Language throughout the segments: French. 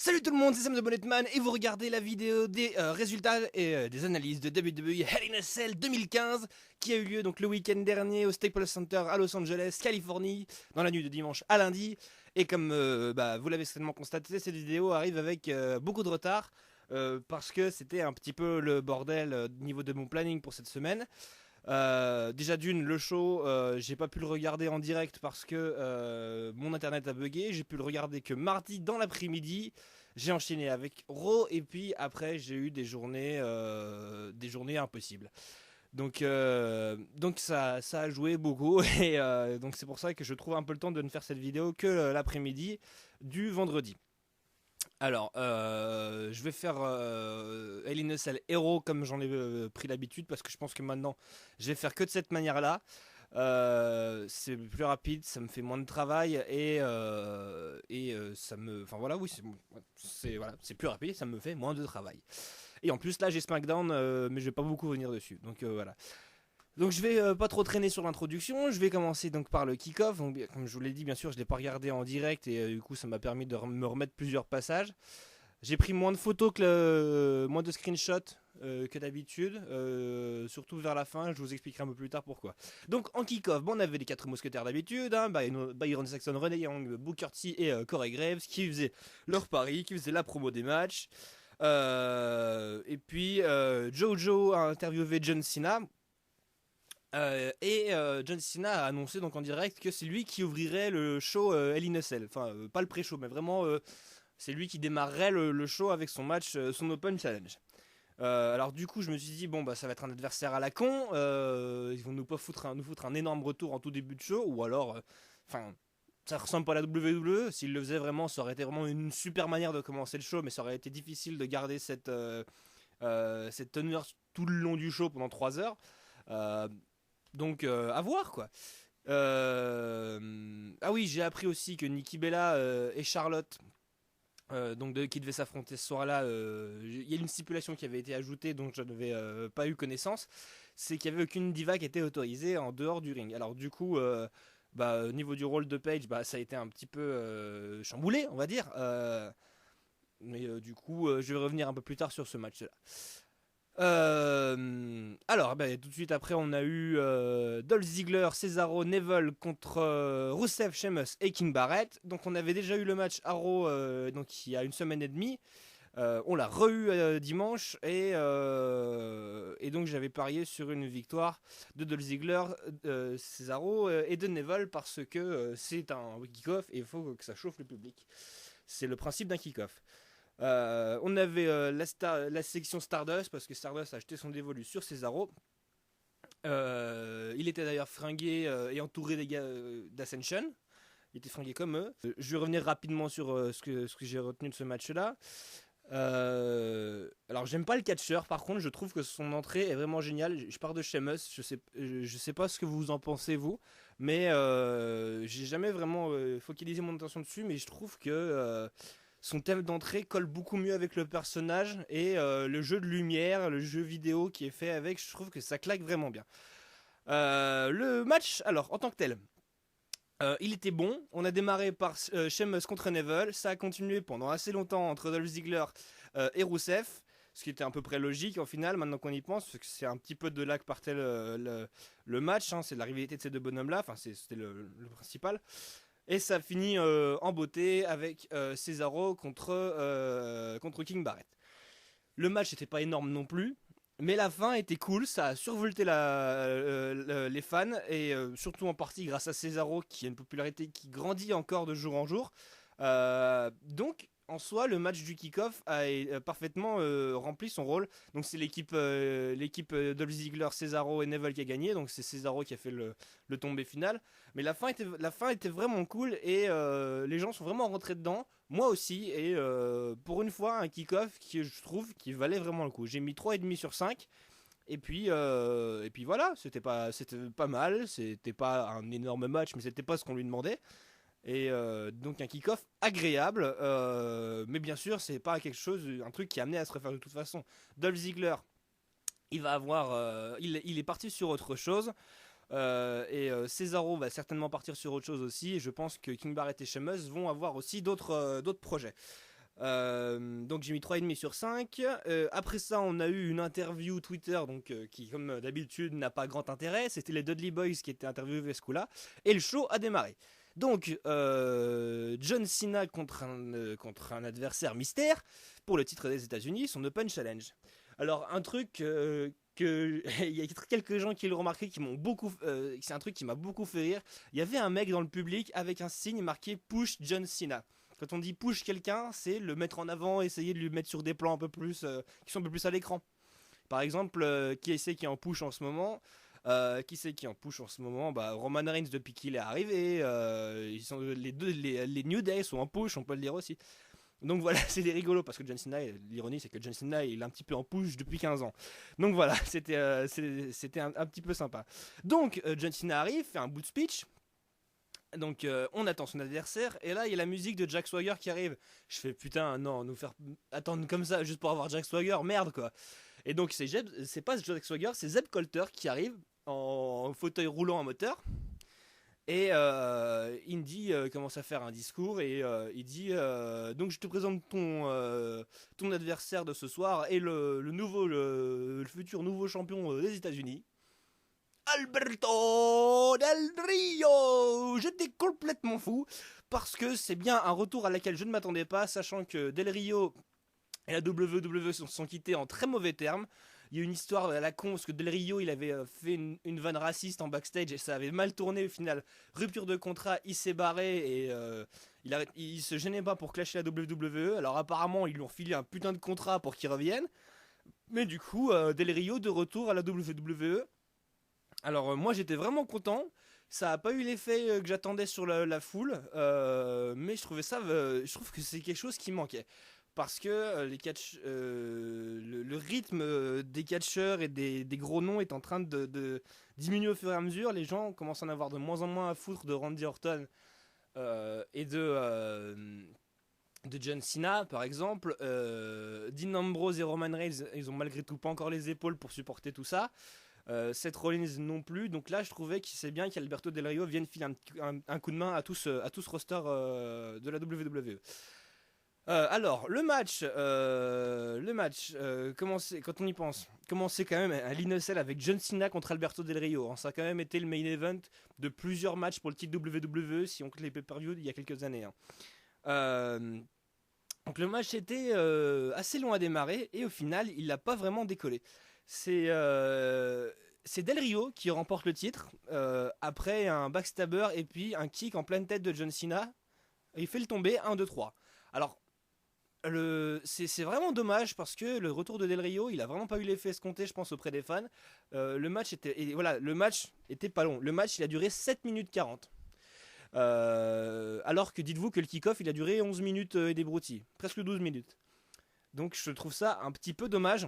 Salut tout le monde, c'est Sam the Bulletman et vous regardez la vidéo des résultats et des analyses de WWE Hell in a Cell 2015 qui a eu lieu donc le week-end dernier au Staples Center à Los Angeles, Californie, dans la nuit de dimanche à lundi. Et comme vous l'avez certainement constaté, cette vidéo arrive avec beaucoup de retard parce que c'était un petit peu le bordel niveau de mon planning pour cette semaine. Déjà d'une, le show, j'ai pas pu le regarder en direct parce que mon internet a bugué. J'ai pu le regarder que mardi dans l'après-midi. J'ai enchaîné avec Raw et puis après j'ai eu des journées impossibles. Donc ça a joué beaucoup et donc c'est pour ça que je trouve un peu le temps de ne faire cette vidéo que l'après-midi du vendredi. Alors, je vais faire Hell in a Cell Hero comme j'en ai pris l'habitude parce que je pense que maintenant je vais faire que de cette manière-là. C'est plus rapide, ça me fait moins de travail et ça me, enfin voilà, oui, c'est plus rapide, ça me fait moins de travail. Et en plus là j'ai SmackDown, mais je vais pas beaucoup revenir dessus. Donc voilà. Donc je vais pas trop traîner sur l'introduction, je vais commencer donc par le kick-off. Donc, comme je vous l'ai dit, bien sûr, je l'ai pas regardé en direct et du coup ça m'a permis de me remettre plusieurs passages. J'ai pris moins de photos moins de screenshots que d'habitude, surtout vers la fin. Je vous expliquerai un peu plus tard pourquoi. Donc en kick-off, on avait les 4 mousquetaires d'habitude, hein, Byron Saxton, Renee Young, Booker T et Corey Graves qui faisaient leur pari, qui faisaient la promo des matchs. Et puis Jojo a interviewé John Cena. John Cena a annoncé donc en direct que c'est lui qui ouvrirait le show Hell in a Cell. Enfin, pas le pré-show, mais vraiment, c'est lui qui démarrerait le show avec son match, son Open Challenge. Alors du coup, je me suis dit, bon, bah ça va être un adversaire à la con. Ils vont nous foutre un énorme retour en tout début de show. Ou alors, enfin, ça ressemble pas à la WWE. S'ils le faisaient vraiment, ça aurait été vraiment une super manière de commencer le show. Mais ça aurait été difficile de garder cette teneur tout le long du show pendant 3 heures. Donc à voir quoi. Ah oui, j'ai appris aussi que Nikki Bella et Charlotte, qui devaient s'affronter ce soir-là, il y a une stipulation qui avait été ajoutée dont je n'avais pas eu connaissance, c'est qu'il n'y avait aucune diva qui était autorisée en dehors du ring. Alors du coup, au niveau du rôle de Paige, ça a été un petit peu chamboulé, on va dire. Mais du coup, je vais revenir un peu plus tard sur ce match-là. Alors, tout de suite après, on a eu Dolph Ziggler, Cesaro, Neville contre Rusev, Sheamus et King Barrett. Donc, on avait déjà eu le match à Raw donc, il y a une semaine et demie. On l'a re-eu dimanche et donc j'avais parié sur une victoire de Dolph Ziggler, Cesaro et de Neville parce que c'est un kick-off et il faut que ça chauffe le public. C'est le principe d'un kick-off. On avait la section Stardust parce que Stardust a acheté son dévolu sur Cesaro. Il était d'ailleurs fringué et entouré des gars d'Ascension. Il était fringué comme eux. Je vais revenir rapidement sur ce que j'ai retenu de ce match-là. Alors j'aime pas le catcheur, par contre je trouve que son entrée est vraiment géniale. Je pars de Sheamus, je sais pas ce que vous en pensez vous, mais j'ai jamais vraiment focalisé mon attention dessus, mais je trouve que son thème d'entrée colle beaucoup mieux avec le personnage et le jeu de lumière, le jeu vidéo qui est fait avec, je trouve que ça claque vraiment bien. Le match, alors en tant que tel, il était bon. On a démarré par Sheamus contre Neville. Ça a continué pendant assez longtemps entre Dolph Ziggler et Rusev, ce qui était à peu près logique au final, maintenant qu'on y pense, parce que c'est un petit peu de là que partait le match. Hein, c'est la rivalité de ces deux bonhommes-là. Enfin, c'était le principal. Et ça finit en beauté avec Cesaro contre King Barrett. Le match n'était pas énorme non plus, mais la fin était cool, ça a survolté les fans, et surtout en partie grâce à Cesaro qui a une popularité qui grandit encore de jour en jour. Donc en soi, le match du kick-off a parfaitement rempli son rôle. Donc c'est l'équipe Dolph Ziggler, Cesaro et Neville qui a gagné. Donc c'est Cesaro qui a fait le tombé final. Mais la fin était vraiment cool et les gens sont vraiment rentrés dedans. Moi aussi. Et pour une fois, un kick-off qui je trouve qui valait vraiment le coup. J'ai mis 3,5 sur 5. Et puis voilà, c'était pas mal. C'était pas un énorme match, mais c'était pas ce qu'on lui demandait. Et donc un kick-off agréable, mais bien sûr c'est pas un truc qui est amené à se refaire de toute façon. Dolph Ziggler, il est parti sur autre chose, et Cesaro va certainement partir sur autre chose aussi. Et je pense que King Barrett et Sheamus vont avoir aussi d'autres projets. Donc j'ai mis 3,5 sur 5. Après ça, on a eu une interview Twitter donc, qui, comme d'habitude, n'a pas grand intérêt. C'était les Dudley Boys qui étaient interviewés ce coup-là. Et le show a démarré. Donc, John Cena contre un adversaire mystère pour le titre des États-Unis, son Open Challenge. Alors, un truc il y a quelques gens qui l'ont remarqué, qui m'ont beaucoup. C'est un truc qui m'a beaucoup fait rire. Il y avait un mec dans le public avec un signe marqué Push John Cena. Quand on dit push quelqu'un, c'est le mettre en avant, essayer de lui mettre sur des plans un peu plus, qui sont un peu plus à l'écran. Par exemple, qui c'est qui en push en ce moment Qui c'est qui en push en ce moment Roman Reigns depuis qu'il est arrivé. Ils sont, les New Day sont en push, on peut le dire aussi. Donc voilà, c'est des rigolos parce que John Cena, l'ironie c'est que John Cena il est un petit peu en push depuis 15 ans. Donc voilà, c'était un petit peu sympa. Donc John Cena arrive, fait un bout de speech. Donc on attend son adversaire et là il y a la musique de Jack Swagger qui arrive. Je fais putain non, nous faire attendre comme ça juste pour avoir Jack Swagger, merde quoi. Et donc c'est pas Jack Swagger, c'est Zeb Colter qui arrive en fauteuil roulant à moteur. Et Indy commence à faire un discours et il dit donc je te présente ton adversaire de ce soir et le futur nouveau champion des États-Unis, Alberto Del Rio. J'étais complètement fou parce que c'est bien un retour à laquelle je ne m'attendais pas, sachant que Del Rio et la WWE se sont quittés en très mauvais termes. Il y a une histoire à la con parce que Del Rio il avait fait une vanne raciste en backstage et ça avait mal tourné au final. Rupture de contrat, il s'est barré et il se gênait pas pour clasher la WWE. Alors apparemment ils lui ont filé un putain de contrat pour qu'il revienne. Mais du coup Del Rio de retour à la WWE. Alors moi j'étais vraiment content. Ça n'a pas eu l'effet que j'attendais sur la foule, mais je trouve que c'est quelque chose qui manquait. Parce que le rythme des catcheurs et des gros noms est en train de diminuer au fur et à mesure. Les gens commencent à en avoir de moins en moins à foutre de Randy Orton et de John Cena, par exemple. Dean Ambrose et Roman Reigns, ils ont malgré tout pas encore les épaules pour supporter tout ça. Seth Rollins non plus. Donc là, je trouvais que c'est bien qu'Alberto Del Rio vienne filer un coup de main à tout ce roster de la WWE. Alors, le match, quand on y pense, commençait quand même à l'Inocel avec John Cena contre Alberto Del Rio. Ça a quand même été le main event de plusieurs matchs pour le titre WWE, si on compte les pay-per-view il y a quelques années. Donc le match était assez long à démarrer et au final, il n'a pas vraiment décollé. C'est Del Rio qui remporte le titre après un backstabber et puis un kick en pleine tête de John Cena. Il fait le tomber 1, 2, 3. Alors, c'est vraiment dommage parce que le retour de Del Rio, il a vraiment pas eu l'effet escompté, je pense, auprès des fans. Le match était pas long. Le match, il a duré 7 minutes 40. Alors que dites-vous que le kick-off, il a duré 11 minutes et des broutilles. Presque 12 minutes. Donc je trouve ça un petit peu dommage.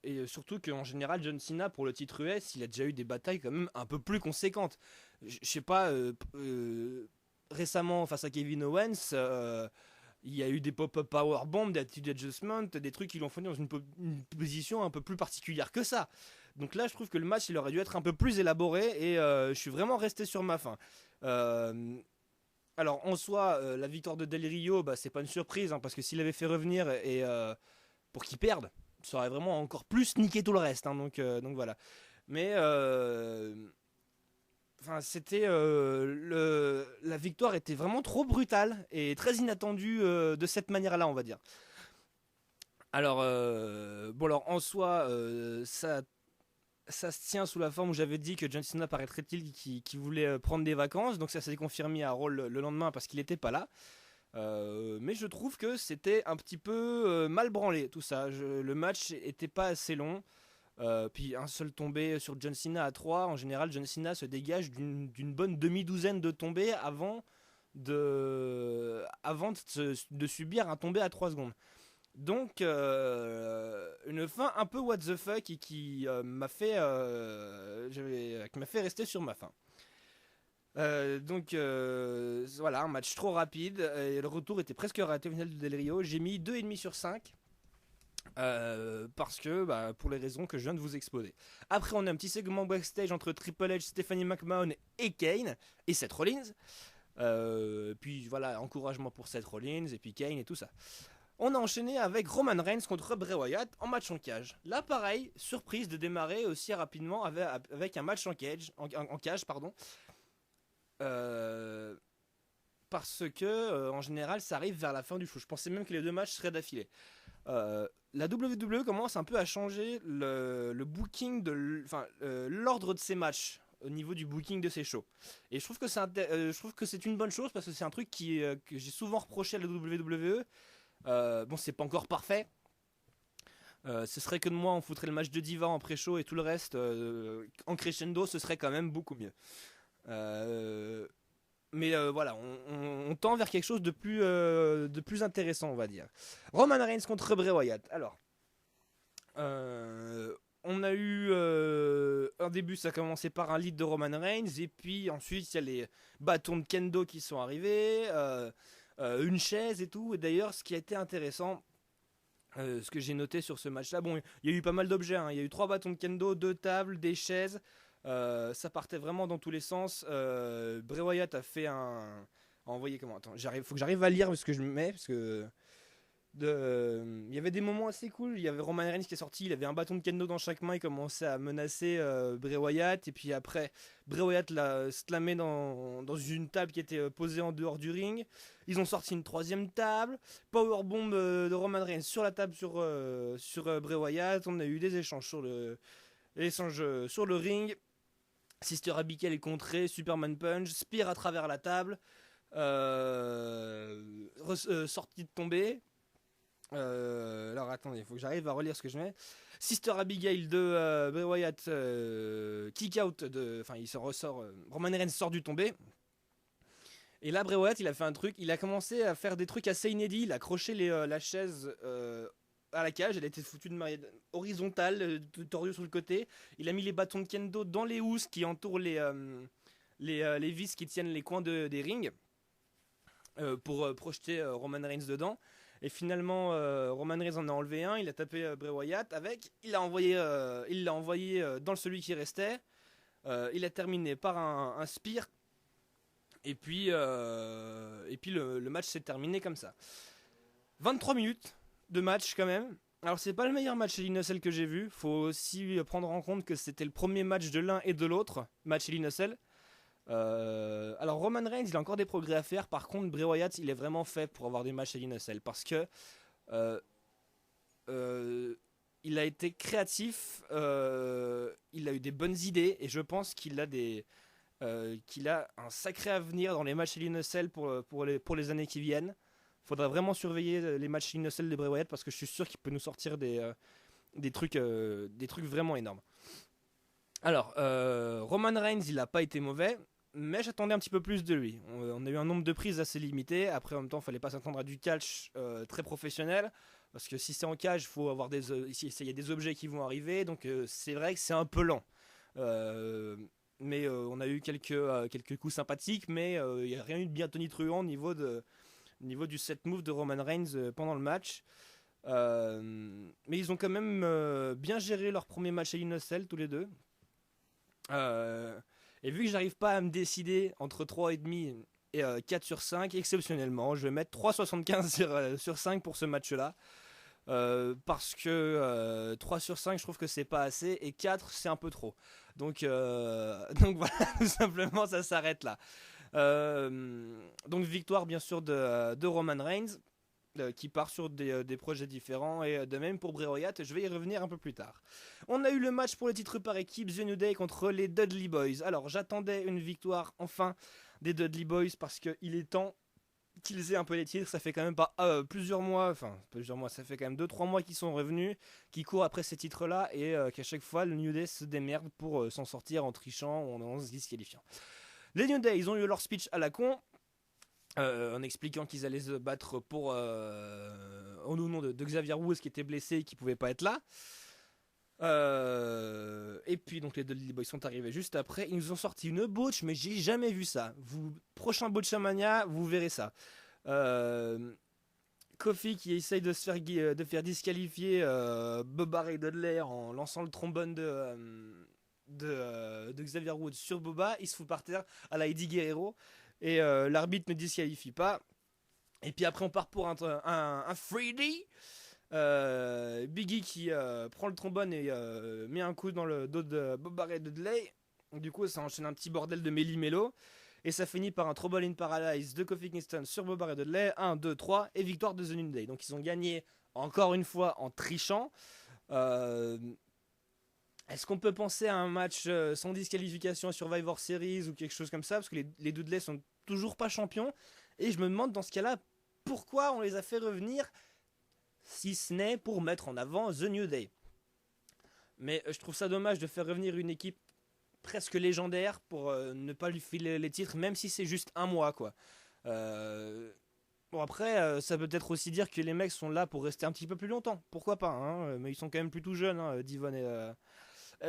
Et surtout qu'en général, John Cena, pour le titre US, il a déjà eu des batailles quand même un peu plus conséquentes. Je sais pas, récemment face à Kevin Owens, il y a eu des pop-up powerbombs, des attitude adjustment, des trucs qui l'ont fourni dans une position un peu plus particulière que ça. Donc là, je trouve que le match, il aurait dû être un peu plus élaboré et je suis vraiment resté sur ma faim. Alors en soi, la victoire de Del Rio, c'est pas une surprise parce que s'il avait fait revenir et pour qu'il perde, ça aurait vraiment encore plus niqué tout le reste. Donc voilà. Mais c'était la victoire était vraiment trop brutale et très inattendue de cette manière-là, on va dire. Alors en soi, ça se tient sous la forme où j'avais dit que John Cena paraîtrait-il qui voulait prendre des vacances, donc ça s'est confirmé à Raw le lendemain parce qu'il n'était pas là. Mais je trouve que c'était un petit peu mal branlé tout ça. Le match était pas assez long. Puis un seul tombé sur John Cena à 3. En général, John Cena se dégage d'une bonne demi-douzaine de tombées avant de subir un tombé à 3 secondes. Donc une fin un peu what the fuck et qui m'a fait rester sur ma faim. Donc voilà, un match trop rapide et le retour était presque raté au final de Del Rio. J'ai mis 2,5 sur 5 parce que pour les raisons que je viens de vous exposer. Après on a un petit segment backstage entre Triple H, Stephanie McMahon et Kane et Seth Rollins. Puis voilà, encouragement pour Seth Rollins et puis Kane et tout ça. On a enchaîné avec Roman Reigns contre Bray Wyatt en match en cage. Là, pareil, surprise de démarrer aussi rapidement avec un match en cage, pardon. Euh, Parce que en général, ça arrive vers la fin du show. Je pensais même que les deux matchs seraient d'affilée. La WWE commence un peu à changer le booking l'ordre de ses matchs au niveau du booking de ses shows. Et je trouve que c'est une bonne chose parce que c'est un truc que j'ai souvent reproché à la WWE. Bon, c'est pas encore parfait. Ce serait que de moi, on foutrait le match de Diva en pré-show et tout le reste en crescendo, ce serait quand même beaucoup mieux. Euh, voilà, on tend vers quelque chose de plus intéressant, on va dire. Roman Reigns contre Bray Wyatt. Alors, on a eu un début, ça a commencé par un lead de Roman Reigns, et puis ensuite il y a les bâtons de kendo qui sont arrivés, une chaise et tout. Et d'ailleurs, ce qui a été intéressant, ce que j'ai noté sur ce match-là, bon, il y a eu pas mal d'objets, hein. Il y a eu 3 bâtons de kendo, 2 tables, des chaises. Ça partait vraiment dans tous les sens. Bray Wyatt a fait un. A envoyé comment? Attends, faut que j'arrive à lire ce que je mets parce que il y avait des moments assez cool. Il y avait Roman Reigns qui est sorti, il avait un bâton de kendo dans chaque main, il commençait à menacer Bray Wyatt, et puis après Bray Wyatt l'a slamé dans une table qui était posée en dehors du ring. Ils ont sorti une troisième table, powerbomb de Roman Reigns sur la table sur Bray Wyatt. On a eu des échanges sur le ring. Sister Abigail est contrée, Superman Punch, Spear à travers la table, sortie de tombée. Alors attendez, il faut que j'arrive à relire ce que je mets. Sister Abigail de Bray Wyatt, kick out enfin il se ressort, Roman Reigns sort du tombé. Et là Bray Wyatt il a fait un truc, il a commencé à faire des trucs assez inédits, il a accroché la chaise à la cage, elle a été foutue de manière horizontale, tordue sur le côté. Il a mis les bâtons de kendo dans les housses qui entourent les vis qui tiennent les coins des rings pour projeter Roman Reigns dedans. Et finalement, Roman Reigns en a enlevé un, il a tapé Bray Wyatt avec, il l'a envoyé dans celui qui restait. Il a terminé par un spear. Et puis le match s'est terminé comme ça. 23 minutes de match quand même. Alors c'est pas le meilleur match Hell in a Cell que j'ai vu. Faut aussi prendre en compte que c'était le premier match de l'un et de l'autre match Hell in a Cell. Alors Roman Reigns il a encore des progrès à faire. Par contre Bray Wyatt il est vraiment fait pour avoir des matchs Hell in a Cell parce que il a été créatif, il a eu des bonnes idées et je pense qu'il a un sacré avenir dans les matchs Hell in a Cell pour les années qui viennent. Faudra vraiment surveiller les matchs Hell in a Cell de Bray Wyatt parce que je suis sûr qu'il peut nous sortir des trucs vraiment énormes. Alors, Roman Reigns, il n'a pas été mauvais, mais j'attendais un petit peu plus de lui. On a eu un nombre de prises assez limité. Après, en même temps, il ne fallait pas s'attendre à du catch très professionnel. Parce que si c'est en cage, il faut avoir il y a des objets qui vont arriver. Donc, c'est vrai que c'est un peu lent. Mais on a eu quelques coups sympathiques, mais il n'y a rien eu de bien tonitruant au niveau du set move de Roman Reigns pendant le match. Mais ils ont quand même bien géré leur premier match à Hell in a Cell tous les deux. Et vu que j'arrive pas à me décider entre 3,5 et 4 sur 5, exceptionnellement, je vais mettre 3,75 sur 5 pour ce match-là. Parce que 3 sur 5, je trouve que c'est pas assez, et 4, c'est un peu trop. Donc voilà, tout simplement, ça s'arrête là. Donc victoire, bien sûr, de Roman Reigns. Qui part sur des projets différents, et de même pour Bray Wyatt, je vais y revenir un peu plus tard. On a eu le match pour le titre par équipe, The New Day contre les Dudley Boys. Alors j'attendais une victoire enfin des Dudley Boys parce qu'il est temps qu'ils aient un peu les titres. Ça fait quand même pas plusieurs mois, ça fait quand même 2-3 mois qu'ils sont revenus, qu'ils courent après ces titres là, et qu'à chaque fois le New Day se démerde pour s'en sortir en trichant ou en se disqualifiant. Les New Day, ils ont eu leur speech à la con, en expliquant qu'ils allaient se battre au nom de Xavier Woods qui était blessé et qui pouvait pas être là. Et puis donc les Dudley Boys sont arrivés juste après. Ils nous ont sorti une botch, mais j'ai jamais vu ça. Prochain Botchamania, vous verrez ça. Kofi qui essaye de faire disqualifier Bubba Ray Dudley en lançant le trombone de Xavier Woods sur Bubba. Il se fout par terre à la Eddie Guerrero. et l'arbitre ne disqualifie pas. Et puis après on part pour un 3D. Biggie qui prend le trombone et met un coup dans le dos de Bob Barrett Dudley. Du coup ça enchaîne un petit bordel de méli-mélo. Et ça finit par un Trouble in Paradise de Kofi Kingston sur Bob Barrett Dudley. 1, 2, 3 et victoire de The New Day. Donc ils ont gagné encore une fois en trichant. Est-ce qu'on peut penser à un match sans disqualification à Survivor Series ou quelque chose comme ça? Parce que les Dudley sont toujours pas champions. Et je me demande dans ce cas-là, pourquoi on les a fait revenir si ce n'est pour mettre en avant The New Day. Mais je trouve ça dommage de faire revenir une équipe presque légendaire pour ne pas lui filer les titres, même si c'est juste un mois, quoi. Bon après, ça peut peut-être aussi dire que les mecs sont là pour rester un petit peu plus longtemps. Pourquoi pas, hein, mais ils sont quand même plutôt jeunes, hein, Devon et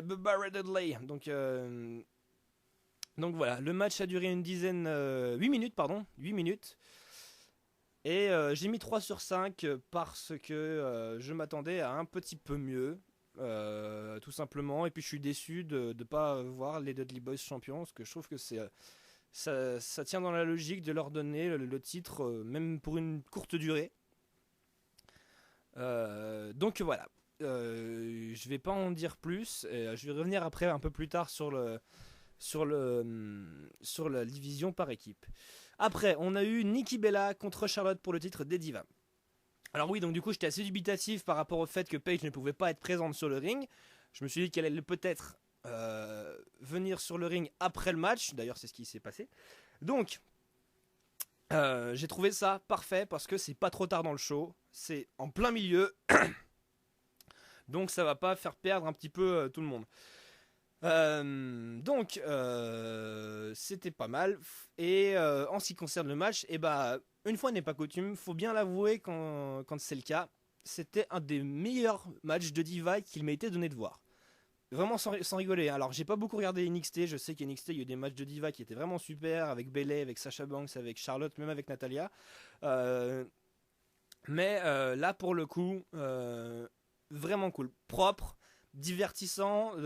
Barrett Dudley. Donc voilà, le match a duré 8 minutes, pardon, 8 minutes. Et j'ai mis 3 sur 5 parce que je m'attendais à un petit peu mieux, tout simplement. Et puis je suis déçu de ne pas voir les Dudley Boyz champions, parce que je trouve que ça tient dans la logique de leur donner le titre, même pour une courte durée. Donc voilà, je vais pas en dire plus. Je vais revenir après un peu plus tard sur la division par équipe. Après, on a eu Nikki Bella contre Charlotte pour le titre des Divas. Alors oui, donc du coup, j'étais assez dubitatif par rapport au fait que Paige ne pouvait pas être présente sur le ring. Je me suis dit qu'elle allait peut-être venir sur le ring après le match. D'ailleurs, c'est ce qui s'est passé. Donc, j'ai trouvé ça parfait parce que c'est pas trop tard dans le show. C'est en plein milieu. Donc, ça va pas faire perdre un petit peu tout le monde. Donc c'était pas mal. Et en ce qui concerne le match, une fois n'est pas coutume, faut bien l'avouer quand c'est le cas, c'était un des meilleurs matchs de Diva qu'il m'a été donné de voir. Vraiment sans rigoler. Alors j'ai pas beaucoup regardé NXT, je sais qu'NXT il y a eu des matchs de Diva qui étaient vraiment super, avec Bayley, avec Sasha Banks, avec Charlotte, même avec Natalia. Mais là pour le coup, vraiment cool, propre, divertissant, un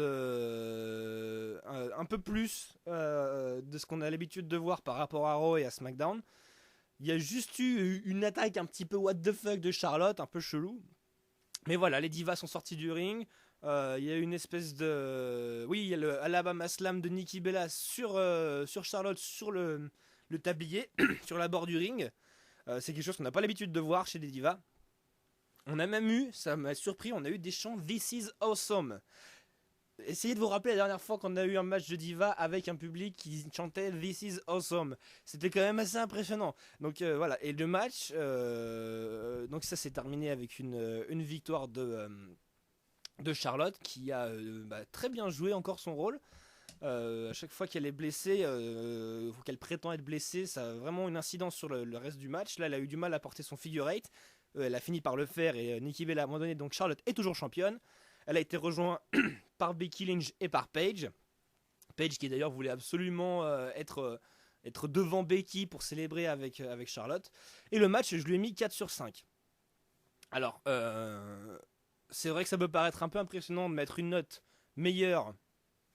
peu plus de ce qu'on a l'habitude de voir par rapport à Raw et à SmackDown. Il y a juste eu une attaque un petit peu what the fuck de Charlotte, un peu chelou. Mais voilà, les divas sont sorties du ring. Il y a une espèce de... Oui, il y a le Alabama Slam de Nikki Bella sur Charlotte, sur le tablier, sur la bord du ring. C'est quelque chose qu'on n'a pas l'habitude de voir chez les divas. On a même eu, ça m'a surpris, on a eu des chants This is awesome. Essayez de vous rappeler la dernière fois qu'on a eu un match de diva avec un public qui chantait This is awesome. C'était quand même assez impressionnant. Donc voilà, et le match, donc ça s'est terminé avec une victoire de Charlotte qui a très bien joué encore son rôle. À chaque fois qu'elle est blessée, ou qu'elle prétend être blessée, ça a vraiment une incidence sur le reste du match. Là, elle a eu du mal à porter son figure 8. Elle a fini par le faire et Nikki Bella a abandonné. Donc Charlotte est toujours championne. Elle a été rejointe par Becky Lynch et par Paige. Paige qui d'ailleurs voulait absolument être devant Becky pour célébrer avec Charlotte. Et le match, je lui ai mis 4 sur 5. Alors, c'est vrai que ça peut paraître un peu impressionnant de mettre une note meilleure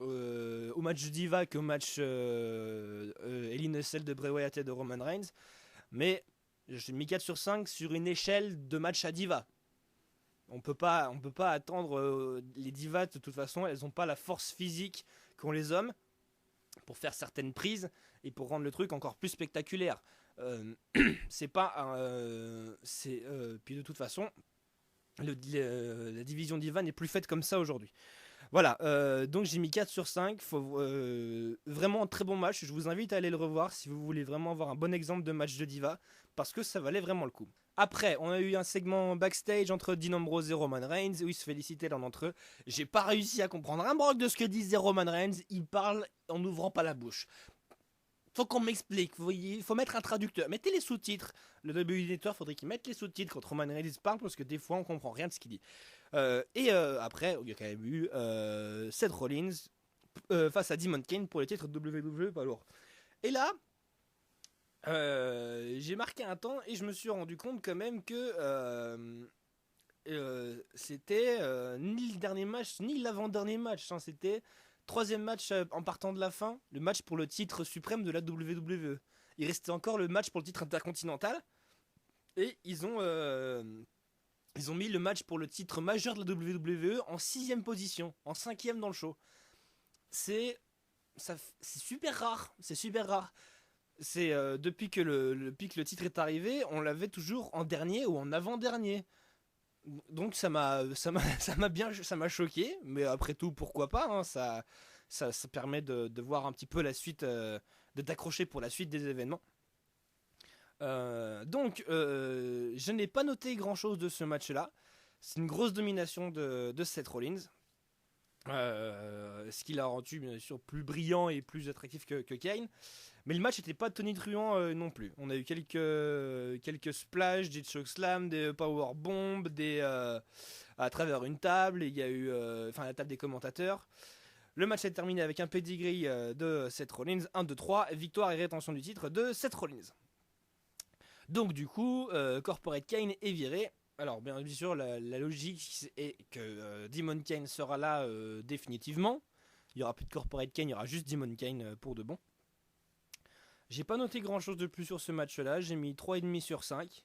au match Diva qu'au match Hell in a Cell de Bray Wyatt et de Roman Reigns. Mais j'ai mis 4 sur 5 sur une échelle de match à Diva. On peut pas attendre les divas, de toute façon, elles n'ont pas la force physique qu'ont les hommes pour faire certaines prises et pour rendre le truc encore plus spectaculaire. C'est pas puis de toute façon, la division diva n'est plus faite comme ça aujourd'hui. Voilà, donc j'ai mis 4 sur 5. Vraiment un très bon match. Je vous invite à aller le revoir si vous voulez vraiment avoir un bon exemple de match de diva, parce que ça valait vraiment le coup. Après, on a eu un segment backstage entre Dean Ambrose et Roman Reigns où ils se félicitaient l'un d'entre eux. J'ai pas réussi à comprendre un broc de ce que disait Roman Reigns. Il parle en n'ouvrant pas la bouche. Faut qu'on m'explique, il faut mettre un traducteur. Mettez les sous-titres. Le WWE Network, faudrait qu'ils mettent les sous-titres quand Roman Reigns parle, parce que des fois on comprend rien de ce qu'il dit. Après, il y a quand même eu Seth Rollins face à Demon Kane pour les titres WWE pas lourd. Et là, j'ai marqué un temps et je me suis rendu compte quand même que c'était ni le dernier match, ni l'avant-dernier match. Hein, c'était troisième match en partant de la fin, le match pour le titre suprême de la WWE. Il restait encore le match pour le titre intercontinental. Et ils ont mis le match pour le titre majeur de la WWE en 6ème position, en 5ème dans le show. C'est super rare. C'est super rare. C'est depuis que le titre est arrivé, on l'avait toujours en dernier ou en avant-dernier. Donc ça m'a choqué, mais après tout pourquoi pas, hein, ça permet de voir un petit peu la suite, de t'accrocher pour la suite des événements. Je n'ai pas noté grand chose de ce match-là. C'est une grosse domination de Seth Rollins. Ce qui l'a rendu bien sûr plus brillant et plus attractif que Kane. Mais le match n'était pas tonitruant non plus. On a eu quelques splash, des chokeslam, des powerbombs, à travers une table. Il y a eu la table des commentateurs. Le match est terminé avec un pedigree de Seth Rollins, 1-2-3, victoire et rétention du titre de Seth Rollins. Donc du coup, Corporate Kane est viré. Alors bien sûr, la logique est que Demon Kane sera là définitivement. Il n'y aura plus de Corporate Kane, il y aura juste Demon Kane pour de bon. J'ai pas noté grand chose de plus sur ce match-là, j'ai mis 3,5 sur 5.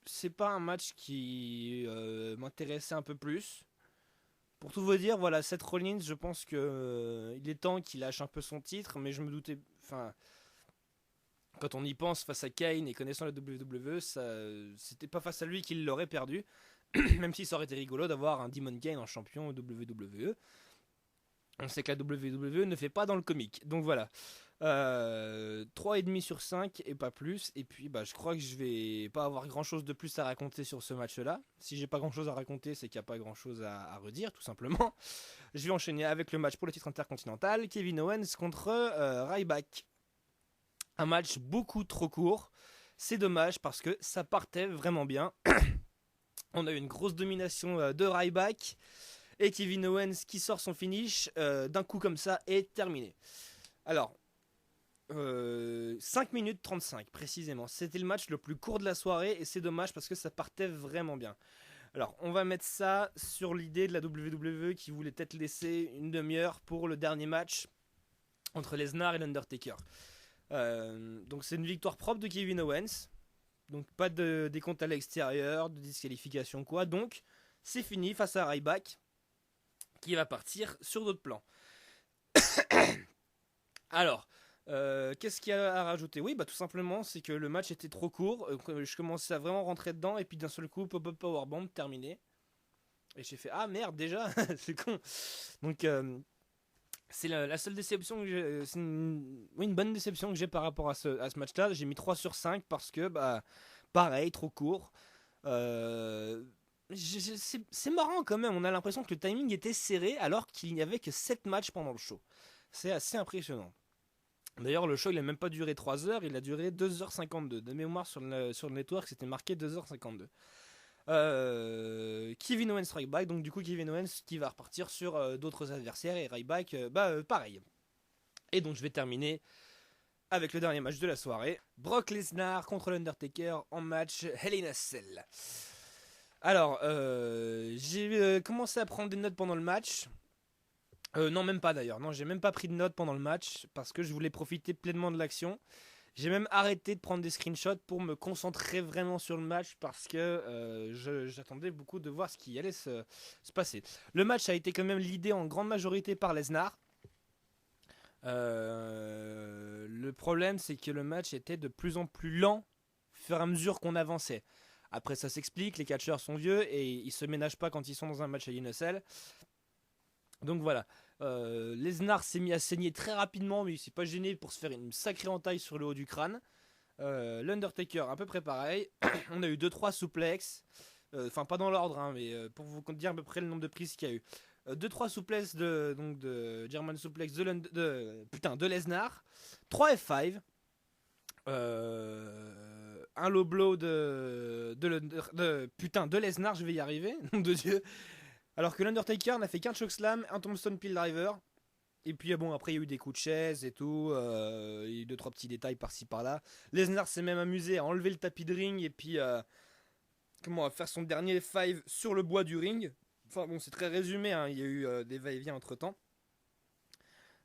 C'est pas un match qui m'intéressait un peu plus. Pour tout vous dire, voilà, Seth Rollins, je pense que il est temps qu'il lâche un peu son titre, mais je me doutais... Quand on y pense face à Kane et connaissant la WWE, c'était pas face à lui qu'il l'aurait perdu. Même si ça aurait été rigolo d'avoir un Demon Kane en champion WWE. On sait que la WWE ne fait pas dans le comique. Donc voilà. 3,5 sur 5 et pas plus. Et puis je crois que je vais pas avoir grand chose de plus à raconter sur ce match-là. Si j'ai pas grand chose à raconter, c'est qu'il n'y a pas grand chose à redire, tout simplement. Je vais enchaîner avec le match pour le titre intercontinental. Kevin Owens contre Ryback. Un match beaucoup trop court. C'est dommage parce que ça partait vraiment bien. On a eu une grosse domination de Ryback. Et Kevin Owens qui sort son finish d'un coup comme ça est terminé. Alors, 5 minutes 35 précisément. C'était le match le plus court de la soirée et c'est dommage parce que ça partait vraiment bien. Alors, on va mettre ça sur l'idée de la WWE qui voulait peut-être laisser une demi-heure pour le dernier match entre Lesnar et l'Undertaker. Donc c'est une victoire propre de Kevin Owens. Donc pas de décompte à l'extérieur, de disqualification quoi. Donc c'est fini face à Ryback qui va partir sur d'autres plans. Alors, qu'est-ce qu'il y a à rajouter ? Oui, tout simplement, c'est que le match était trop court. Je commençais à vraiment rentrer dedans et puis d'un seul coup, pop-up powerbomb terminé. Et j'ai fait ah merde déjà, c'est con. Donc c'est la seule déception que j'ai. C'est une bonne déception que j'ai par rapport à ce match-là. J'ai mis 3 sur 5 parce que, pareil, trop court. C'est marrant quand même. On a l'impression que le timing était serré alors qu'il n'y avait que 7 matchs pendant le show. C'est assez impressionnant. D'ailleurs, le show, il n'a même pas duré 3 heures. Il a duré 2h52. De mémoire, sur le network, c'était marqué 2h52. Kevin Owens Ryback, donc du coup Kevin Owens qui va repartir sur d'autres adversaires et Ryback pareil. Et donc je vais terminer avec le dernier match de la soirée, Brock Lesnar contre l'Undertaker en match Hell in a Cell. Alors j'ai commencé à prendre des notes pendant le match. Non, même pas d'ailleurs. Non, j'ai même pas pris de notes pendant le match parce que je voulais profiter pleinement de l'action. J'ai même arrêté de prendre des screenshots pour me concentrer vraiment sur le match parce que j'attendais beaucoup de voir ce qui allait se passer. Le match a été quand même leadé en grande majorité par Lesnar. Le problème, c'est que le match était de plus en plus lent au fur et à mesure qu'on avançait. Après, ça s'explique, les catcheurs sont vieux et ils se ménagent pas quand ils sont dans un match à Hell in a Cell. Donc voilà. Lesnar s'est mis à saigner très rapidement, mais il s'est pas gêné pour se faire une sacrée entaille sur le haut du crâne. L'Undertaker à peu près pareil. On a eu 2-3 souplexes, enfin pas dans l'ordre, hein, mais pour vous dire à peu près le nombre de prises qu'il y a eu. 2-3 souplexes de German suplex de Lesnar, 3 F5, un low blow de Lesnar, je vais y arriver, nom de Dieu. Alors que l'Undertaker n'a fait qu'un chokeslam, un tombstone pile driver. Et puis après il y a eu des coups de chaise et tout. Il y a eu 2-3 petits détails par-ci par-là. Lesnar s'est même amusé à enlever le tapis de ring et puis à faire son dernier F5 sur le bois du ring. Enfin bon, c'est très résumé, hein. Il y a eu des va-et-vient entre temps.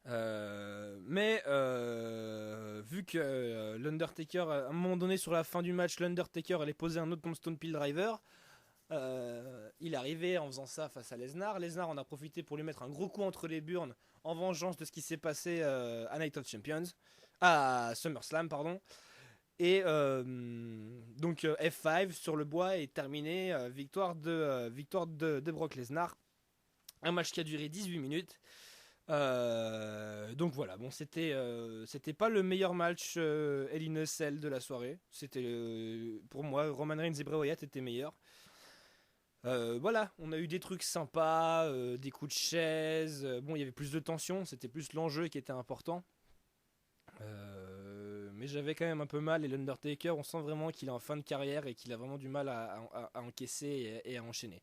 Vu que l'Undertaker, à un moment donné sur la fin du match, l'Undertaker allait poser un autre Tombstone Pile Driver, il arrivait en faisant ça face à Lesnar. Lesnar en a profité pour lui mettre un gros coup entre les burnes en vengeance de ce qui s'est passé à Night of Champions, à SummerSlam, pardon. Et donc F5 sur le bois est terminé, victoire de Brock Lesnar. Un match qui a duré 18 minutes. Donc voilà, bon, c'était pas le meilleur match Hell in a Cell de la soirée. C'était pour moi, Roman Reigns et Bray Wyatt étaient meilleurs. Voilà, on a eu des trucs sympas, des coups de chaise. Bon, il y avait plus de tension, c'était plus l'enjeu qui était important. Mais j'avais quand même un peu mal. Et l'Undertaker, on sent vraiment qu'il est en fin de carrière et qu'il a vraiment du mal à encaisser et à enchaîner.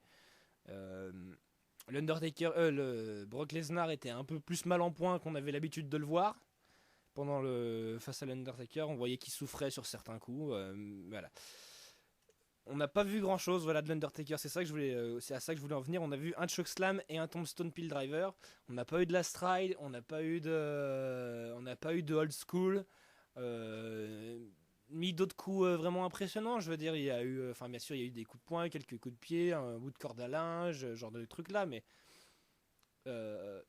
Euh, le Brock Lesnar était un peu plus mal en point qu'on avait l'habitude de le voir face à l'Undertaker. On voyait qu'il souffrait sur certains coups. Voilà. On n'a pas vu grand chose voilà, de l'Undertaker, c'est à ça que je voulais en venir. On a vu un chokeslam et un tombstone pile driver. On n'a pas eu de la stride, on n'a pas eu de old school. Mis d'autres coups vraiment impressionnants. Je veux dire, il y a eu, enfin bien sûr, il y a eu des coups de poing, quelques coups de pied, un bout de corde à linge, genre de trucs là, mais euh,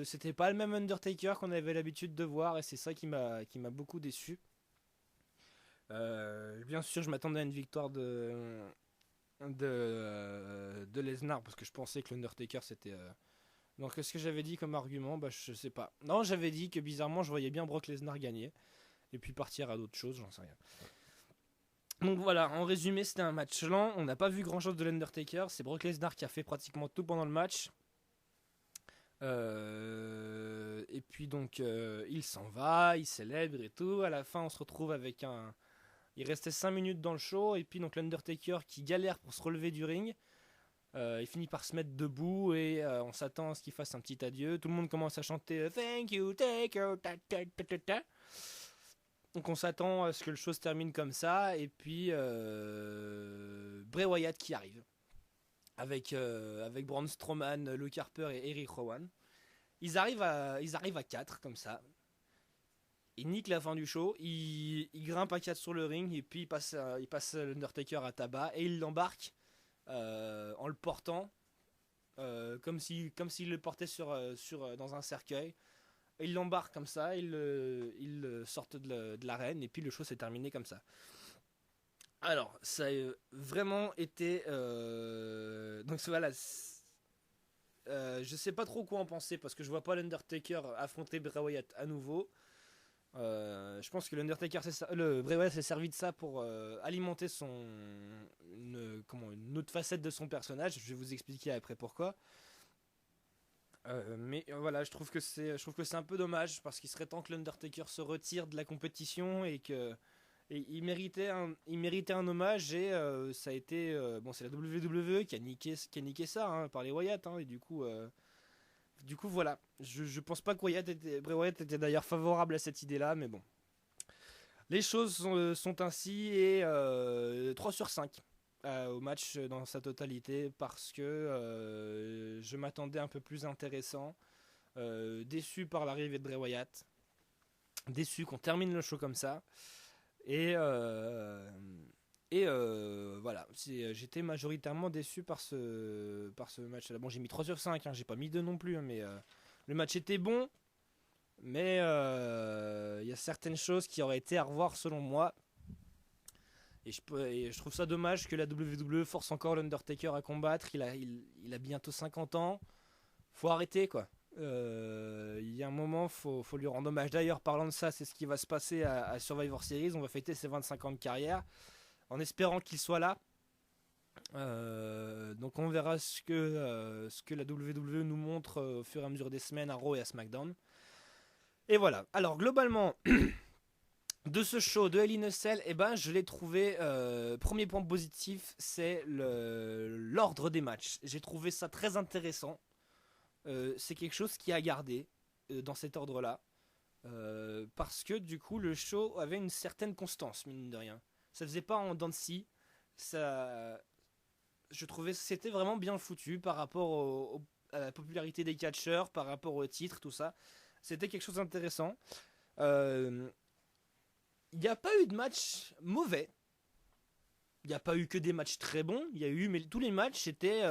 c'était pas le même Undertaker qu'on avait l'habitude de voir et c'est ça qui m'a beaucoup déçu. Bien sûr, je m'attendais à une victoire de Lesnar parce que je pensais que l'Undertaker c'était. Donc, ce que j'avais dit comme argument, bah je sais pas. Non, j'avais dit que bizarrement, je voyais bien Brock Lesnar gagner et puis partir à d'autres choses, j'en sais rien. Donc voilà, en résumé, c'était un match lent. On n'a pas vu grand chose de l'Undertaker. C'est Brock Lesnar qui a fait pratiquement tout pendant le match. Et puis donc, il s'en va, il célèbre et tout. À la fin, on se retrouve avec un. Il restait 5 minutes dans le show. Et puis donc, l'Undertaker qui galère pour se relever du ring. Il finit par se mettre debout et on s'attend à ce qu'il fasse un petit adieu. Tout le monde commence à chanter Thank you, Taker. Donc on s'attend à ce que le show se termine comme ça. Et puis Bray Wyatt qui arrive. Avec Braun Strowman, Luke Harper et Eric Rowan. Ils arrivent à 4 comme ça. Ils niquent la fin du show. Ils grimpent à 4 sur le ring. Et puis ils passent l'Undertaker à tabac. Et ils l'embarquent en le portant. Comme s'il le portait dans un cercueil. Ils l'embarquent comme ça, ils sortent de l'arène et puis le show s'est terminé comme ça. Alors, ça a vraiment été. Donc voilà. Je sais pas trop quoi en penser parce que je vois pas l'Undertaker affronter Bray Wyatt à nouveau. Je pense que le Bray Wyatt s'est servi de ça pour alimenter une autre facette de son personnage. Je vais vous expliquer après pourquoi. Mais voilà, je trouve que c'est un peu dommage parce qu'il serait temps que l'Undertaker se retire de la compétition et il méritait un hommage et ça a été bon, c'est la WWE qui a niqué ça hein, par les Wyatt hein, et du coup voilà, je pense pas que Bray Wyatt était d'ailleurs favorable à cette idée-là, mais bon, les choses sont ainsi et 3 sur 5 au match dans sa totalité parce que je m'attendais un peu plus intéressant. Déçu par l'arrivée de Bray Wyatt. Déçu qu'on termine le show comme ça. Et voilà, j'étais majoritairement déçu par ce match-là. Bon, j'ai mis 3 sur 5, hein, j'ai pas mis 2 non plus, hein, mais le match était bon. Mais il y a certaines choses qui auraient été à revoir selon moi. Et je trouve ça dommage que la WWE force encore l'Undertaker à combattre. Il a bientôt 50 ans. Faut arrêter quoi. Il y a un moment, faut lui rendre hommage. D'ailleurs, parlant de ça, c'est ce qui va se passer à Survivor Series. On va fêter ses 25 ans de carrière en espérant qu'il soit là. Donc on verra ce que la WWE nous montre au fur et à mesure des semaines à Raw et à SmackDown. Et voilà. Alors globalement, de ce show de Hell in a Cell, je l'ai trouvé. Premier point positif, c'est l'ordre des matchs. J'ai trouvé ça très intéressant. C'est quelque chose qui a gardé dans cet ordre-là. Parce que du coup, le show avait une certaine constance, mine de rien. Ça faisait pas en dents de scie. Je trouvais que c'était vraiment bien foutu par rapport à la popularité des catcheurs, par rapport au titre, tout ça. C'était quelque chose d'intéressant. Il n'y a pas eu de match mauvais. Il n'y a pas eu que des matchs très bons. Il y a eu, mais tous les matchs étaient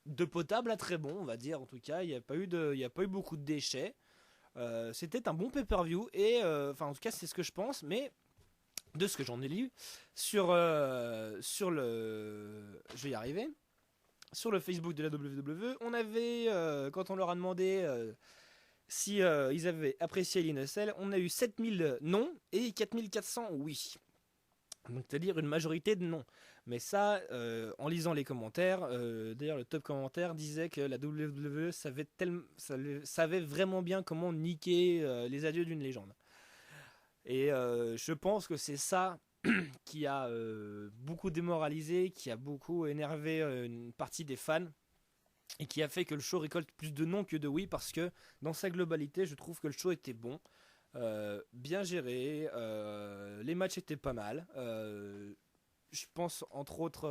de potable à très bon, on va dire. En tout cas, il n'y a pas eu beaucoup de déchets. C'était un bon pay-per-view et en tout cas c'est ce que je pense, mais de ce que j'en ai lu sur le, je vais y arriver, sur le Facebook de la WWE, on avait quand on leur a demandé si ils avaient apprécié l'INSL, on a eu 7000 non et 4400 oui. Donc c'est-à-dire une majorité de non. Mais ça, en lisant les commentaires, d'ailleurs le top commentaire disait que la WWE savait vraiment bien comment niquer les adieux d'une légende. Et je pense que c'est ça qui a beaucoup démoralisé, qui a beaucoup énervé une partie des fans, et qui a fait que le show récolte plus de non que de oui, parce que dans sa globalité, je trouve que le show était bon. Bien géré, les matchs étaient pas mal. Je pense entre autres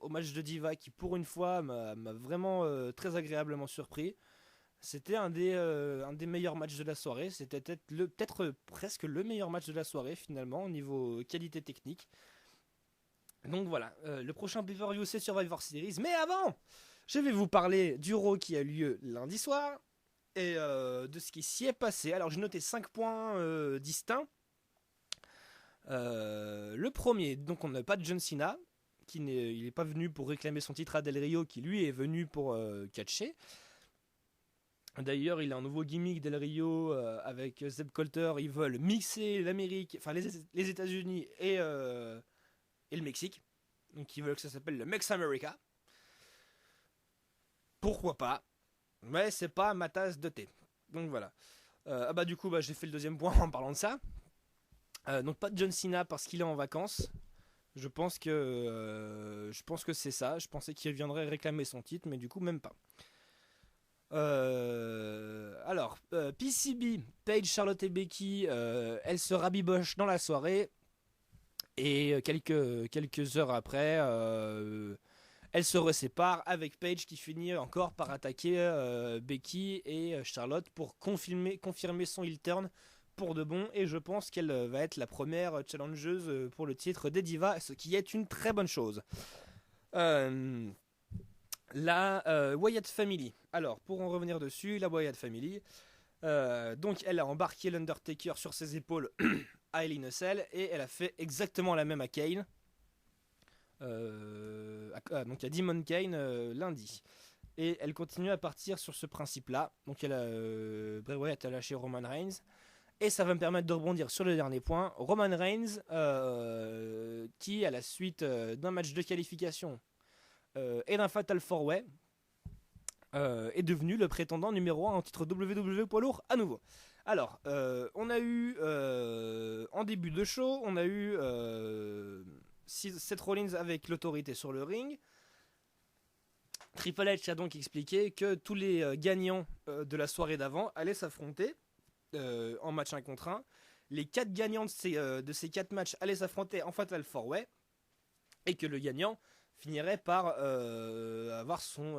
au match de Diva qui pour une fois m'a vraiment très agréablement surpris. C'était un des meilleurs matchs de la soirée. C'était peut-être presque le meilleur match de la soirée finalement au niveau qualité technique. Donc voilà, le prochain pay-per-view c'est Survivor Series. Mais avant, je vais vous parler du Raw qui a lieu lundi soir et de ce qui s'y est passé. Alors j'ai noté 5 points distincts. Le premier, donc on n'a pas de John Cena, il n'est pas venu pour réclamer son titre à Del Rio, qui lui est venu pour catcher. D'ailleurs, il a un nouveau gimmick Del Rio avec Zeb Colter. Ils veulent mixer l'Amérique, enfin les États-Unis et le Mexique. Donc ils veulent que ça s'appelle le Mex America. Pourquoi pas? Mais c'est pas ma tasse de thé. Donc voilà. Du coup, j'ai fait le deuxième point en parlant de ça. Donc pas de John Cena parce qu'il est en vacances. Je pense que c'est ça. Je pensais qu'il viendrait réclamer son titre, mais du coup même pas. PCB, Paige, Charlotte et Becky, elles se rabibochent dans la soirée. Et quelques heures après, elles se reséparent avec Paige qui finit encore par attaquer Becky et Charlotte pour confirmer son heel turn pour de bon. Et je pense qu'elle va être la première challengeuse pour le titre des Divas, ce qui est une très bonne chose. La Wyatt Family. Alors, pour en revenir dessus, la Wyatt Family. Donc, elle a embarqué l'Undertaker sur ses épaules à Hell in a Cell et elle a fait exactement la même à Kane. Donc, à Demon Kane lundi. Et elle continue à partir sur ce principe-là. Donc, Bray Wyatt a lâché Roman Reigns. Et ça va me permettre de rebondir sur le dernier point. Roman Reigns, qui, à la suite d'un match de qualification et d'un Fatal 4-Way, est devenu le prétendant numéro 1 en titre WWE poids lourd à nouveau. Alors, on a eu, en début de show, on a eu Seth Rollins avec l'autorité sur le ring. Triple H a donc expliqué que tous les gagnants de la soirée d'avant allaient s'affronter en match 1 contre 1. Les 4 gagnants de ces 4 matchs allaient s'affronter en Fatal 4-Way. Et que le gagnant finirait par avoir son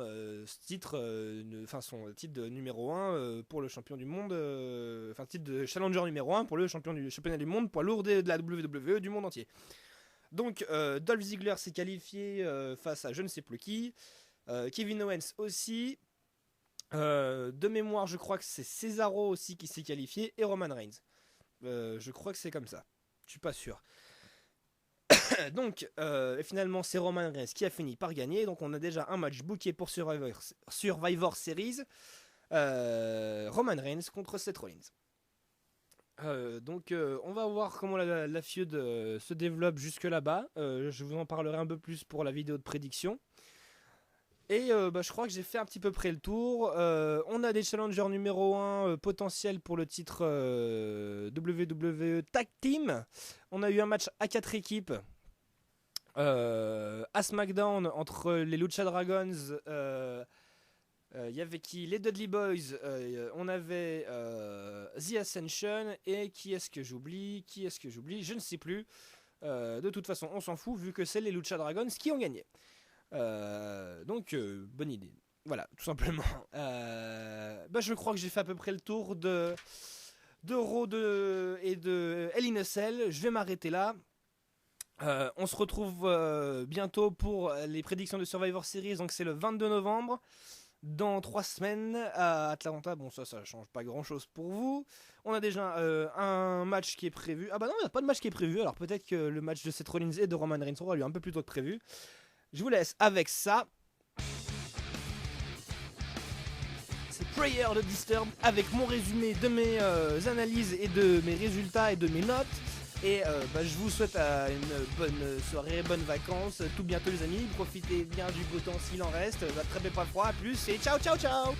titre de numéro 1 pour le champion du monde, titre de challenger numéro 1 pour le championnat du monde poids lourd de la WWE du monde entier. Donc Dolph Ziggler s'est qualifié face à je ne sais plus qui, Kevin Owens aussi, de mémoire je crois que c'est Cesaro aussi qui s'est qualifié et Roman Reigns. Je crois que c'est comme ça, je suis pas sûr. Donc, finalement, c'est Roman Reigns qui a fini par gagner. Donc, on a déjà un match booké pour Survivor Series. Roman Reigns contre Seth Rollins. On va voir comment la feud se développe jusque là-bas. Je vous en parlerai un peu plus pour la vidéo de prédiction. Et je crois que j'ai fait un petit peu près le tour. On a des challengers numéro 1 potentiels pour le titre WWE Tag Team. On a eu un match à 4 équipes. À SmackDown entre les Lucha Dragons, y avait qui? Les Dudley Boys, on avait The Ascension et qui est-ce que j'oublie? Je ne sais plus. De toute façon, on s'en fout vu que c'est les Lucha Dragons qui ont gagné. Bonne idée. Voilà, tout simplement. Je crois que j'ai fait à peu près le tour de Raw et de Hell in a Cell. Je vais m'arrêter là. On se retrouve bientôt pour les prédictions de Survivor Series. Donc c'est le 22 novembre. Dans 3 semaines à Atlanta. Bon, ça change pas grand chose pour vous. On a déjà un match qui est prévu. Ah bah non, il n'y a pas de match qui est prévu. Alors peut-être que le match de Seth Rollins et de Roman Reigns aura lieu un peu plus tôt que prévu. Je vous laisse avec ça. C'est Prayer de Disturbed avec mon résumé de mes analyses et de mes résultats et de mes notes. Et je vous souhaite une bonne soirée, bonnes vacances, tout bientôt les amis, profitez bien du beau temps s'il en reste, très bien pas froid, à plus et ciao ciao ciao.